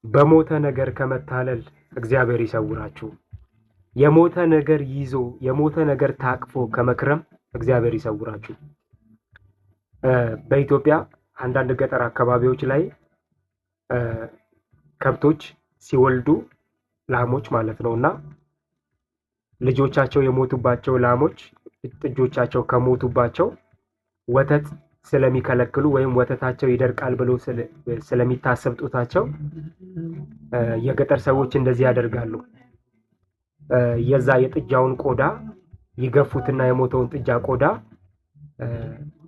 በሞተ ነገር ከመታለል እግዚአብሔር ይሰውራችሁ። የሞተ ነገር ይዞ የሞተ ነገር ታቅፎ ከመክረም እግዚአብሔር ይሰውራችሁ። በኢትዮጵያ አንዳንድ ገጠር አካባቢዎች ላይ ከብቶች ሲወልዱ ላሞች ማለት ነውና ልጆቻቸው የሞቱባቸው ላሞች ጥጆቻቸው ከሞቱባቸው ወተት ስለሚከለክሉ ወይም ወተታቸው ይደርቃል ብሎ ስለሚታሰብ ጡታቸው የገጠር ሰዎች እንደዚህ ያደርጋሉ። የዛ የጥጃውን ቆዳ ይገፉትና የሞተውን ጥጃ ቆዳ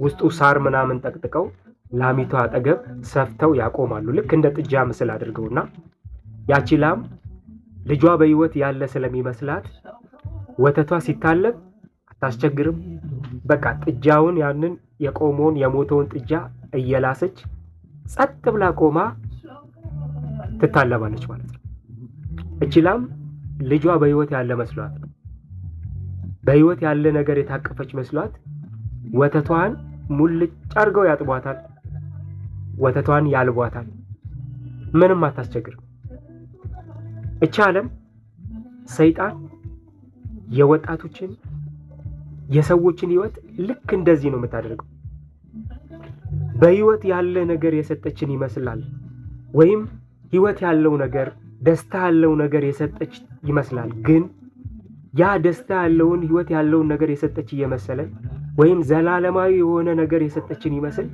ውስጡ ሳር ምናምን ጠቅጥቀው ላሚቷ አጠገብ ሰፍተው ያቆማሉ። ልክ እንደ ጥጃ ምስል አድርገውና ያቺ ላም ልጇ በህይወት ያለ ስለሚመስላት ወተቷ ሲታለብ አታስቸግርም። በቃ ጥጃውን ያንን የቆመውን የሞተውን ጥጃ እየላሰች ጸጥ ብላ ቆማ ትታለባለች ማለት ነው። እቺ ላም ልጇ በህይወት ያለ መስሏት በህይወት ያለ ነገር የታቀፈች መስሏት ወተቷን ሙልጭ አድርገው ያጥቧታል። ወተቷን ያልቧታል። ምንም አታስቸግርም። እቺ ዓለም ሰይጣን የወጣቶችን የሰዎችን ህይወት ልክ እንደዚህ ነው የምታደርገው። በህይወት ያለ ነገር የሰጠችን ይመስላል፣ ወይም ህይወት ያለው ነገር ደስታ ያለው ነገር የሰጠች ይመስላል። ግን ያ ደስታ ያለውን ህይወት ያለውን ነገር የሰጠች እየመሰለን ወይም ዘላለማዊ የሆነ ነገር የሰጠችን ይመስል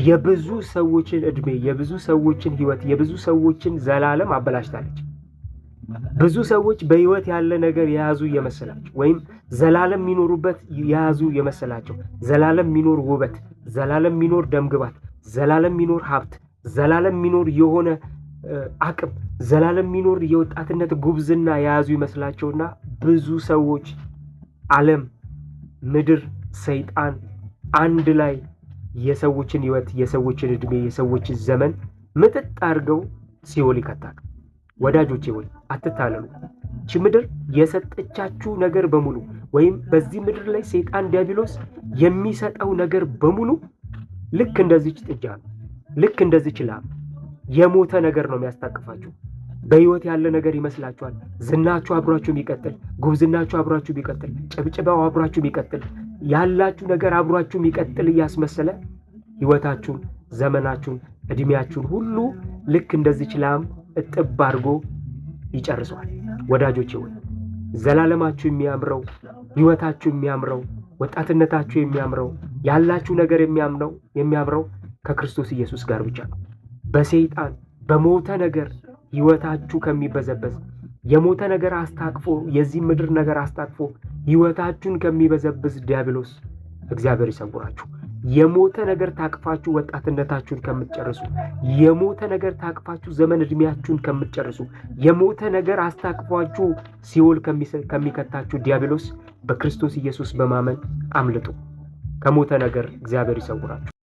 የብዙ ሰዎችን እድሜ፣ የብዙ ሰዎችን ህይወት፣ የብዙ ሰዎችን ዘላለም አበላሽታለች። ብዙ ሰዎች በህይወት ያለ ነገር የያዙ እየመሰላቸው ወይም ዘላለም የሚኖሩበት የያዙ የመሰላቸው ዘላለም የሚኖር ውበት፣ ዘላለም የሚኖር ደምግባት፣ ዘላለም የሚኖር ሀብት፣ ዘላለም የሚኖር የሆነ አቅም፣ ዘላለም የሚኖር የወጣትነት ጉብዝና የያዙ ይመስላቸውና ብዙ ሰዎች ዓለም፣ ምድር፣ ሰይጣን አንድ ላይ የሰዎችን ህይወት፣ የሰዎችን እድሜ፣ የሰዎችን ዘመን ምጥጥ አድርገው ሲኦል ይከታሉ። ወዳጆቼ ወይ አትታለሉ። እቺ ምድር የሰጠቻችሁ ነገር በሙሉ ወይም በዚህ ምድር ላይ ሰይጣን ዲያብሎስ የሚሰጠው ነገር በሙሉ ልክ እንደዚች ጥጃ ነው። ልክ እንደዚች ላም የሞተ ነገር ነው የሚያስታቅፋችሁ። በህይወት ያለ ነገር ይመስላችኋል። ዝናችሁ አብሯችሁ ቢቀጥል፣ ጉብዝናችሁ አብሯችሁ ቢቀጥል፣ ጭብጭባው አብሯችሁ ቢቀጥል፣ ያላችሁ ነገር አብሯችሁ ቢቀጥል እያስመሰለ ህይወታችሁን፣ ዘመናችሁን፣ እድሜያችሁን ሁሉ ልክ እንደዚች ላም እጥብ አድርጎ ይጨርሰዋል። ወዳጆቼ ወይ ዘላለማችሁ የሚያምረው፣ ህይወታችሁ የሚያምረው፣ ወጣትነታችሁ የሚያምረው፣ ያላችሁ ነገር የሚያምረው ከክርስቶስ ኢየሱስ ጋር ብቻ ነው። በሰይጣን በሞተ ነገር ህይወታችሁ ከሚበዘበዝ የሞተ ነገር አስታቅፎ የዚህ ምድር ነገር አስታቅፎ ህይወታችሁን ከሚበዘብዝ ዲያብሎስ እግዚአብሔር ይሰውራችሁ። የሞተ ነገር ታቅፋችሁ ወጣትነታችሁን ከምትጨርሱ፣ የሞተ ነገር ታቅፋችሁ ዘመን እድሜያችሁን ከምትጨርሱ፣ የሞተ ነገር አስታቅፋችሁ ሲኦል ከሚከታችሁ ዲያብሎስ በክርስቶስ ኢየሱስ በማመን አምልጡ። ከሞተ ነገር እግዚአብሔር ይሰውራችሁ።